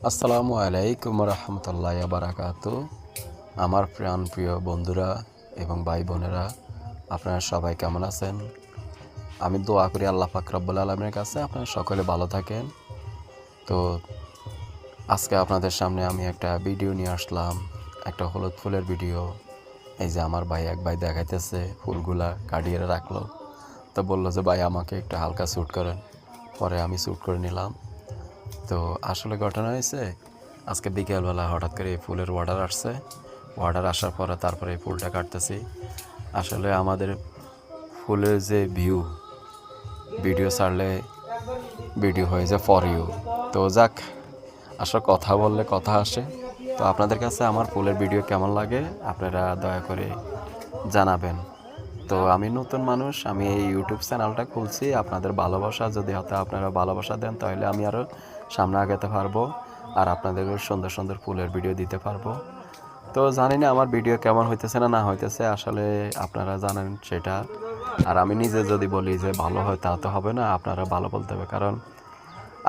আসসালামু আলাইকুম রহমতুল্লাহ বারাকাতু। আমার প্রিয় বন্ধুরা এবং ভাই বোনেরা, আপনারা সবাই কেমন আছেন? আমি দোয়া করি আল্লাহ পাক রব্বুল আলামিনের কাছে আপনারা সকলে ভালো থাকেন। তো আজকে আপনাদের সামনে আমি একটা ভিডিও নিয়ে আসলাম, একটা হলুদ ফুলের ভিডিও। এই যে আমার এক ভাই দেখাইতেছে ফুলগুলা কাটিয়ে রাখলো, তো বললো যে ভাই আমাকে একটু হালকা শ্যুট করেন। পরে আমি শ্যুট করে নিলাম। তো আসলে ঘটনা হয়েছে, আজকে বিকেলবেলা হঠাৎ করে এই ফুলের অর্ডার আসছে। অর্ডার আসার পরে তারপরে এই ফুলটা কাটতেছি। আসলে আমাদের ফুলের যে ভিডিও ছাড়লে ভিডিও হয়ে যায় ফর ইউ। তো যাক, আসলে কথা বললে কথা আসে। তো আপনাদের কাছে আমার ফুলের ভিডিও কেমন লাগে আপনারা দয়া করে জানাবেন। তো আমি নতুন মানুষ, আমি এই ইউটিউব চ্যানেলটা খুলছি। আপনাদের ভালোবাসা যদি হয়তো আপনারা ভালোবাসা দেন, তাহলে আমি আরও সামনে আগাতে পারবো আর আপনাদের সুন্দর সুন্দর ফুলের ভিডিও দিতে পারবো। তো জানি না আমার ভিডিও কেমন হইতেছে না হইতেছে, আসলে আপনারা জানেন সেটা। আর আমি নিজে যদি বলি যে ভালো হয়, তা তো হবে না, আপনারা ভালো বলতে হবে। কারণ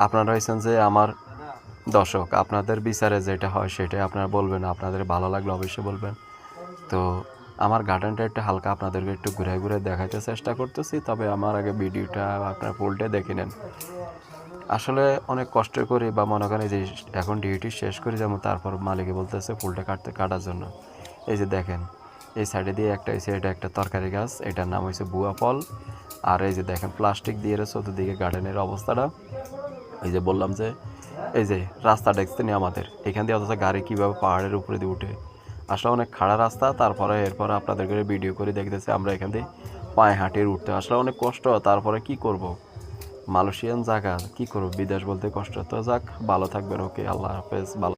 আপনারা হয়েছেন যে আমার দর্শক, আপনাদের বিচারে যেটা হয় সেটাই আপনারা বলবেন। আপনাদের ভালো লাগলে অবশ্যই বলবেন। তো আমার গার্ডেনটা একটু হালকা আপনাদেরকে একটু ঘুরে ঘুরে দেখাইতে চেষ্টা করতেছি। তবে আমার আগে ভিডিওটা আপনার ফুলটা দেখে নেন। আসলে অনেক কষ্ট করি, বা মনে করেন যে এখন ডিউটি শেষ করি, যেমন তারপর মালিকে বলতেছে ফুলটা কাটার জন্য। এই যে দেখেন, এই সাইডে দিয়ে একটা হয়েছে, এটা একটা তরকারি গাছ, এটার নাম হয়েছে বুয়া ফল। আর এই যে দেখেন প্লাস্টিক দিয়ে চতুর্দিকে গার্ডেনের অবস্থাটা। এই যে বললাম যে এই যে রাস্তা দেখছেন আমাদের এখান দিয়ে, অথচ গাড়ি কীভাবে পাহাড়ের উপরে দিয়ে উঠে। আসলে অনেক খাড়া রাস্তা। তারপরে এরপরে আপনাদেরকে ভিডিও করে দেখতেছি আমরা এখান দিয়ে পায়ে হাঁটিয়ে উঠতে, আসলে অনেক কষ্ট। তারপরে কি করব, মালয়েশিয়ান জায়গা, কি করব, বিদেশ বলতে কষ্ট। তো যাক, ভালো থাকবেন। ওকে, আল্লাহ হাফেজ। ভালো।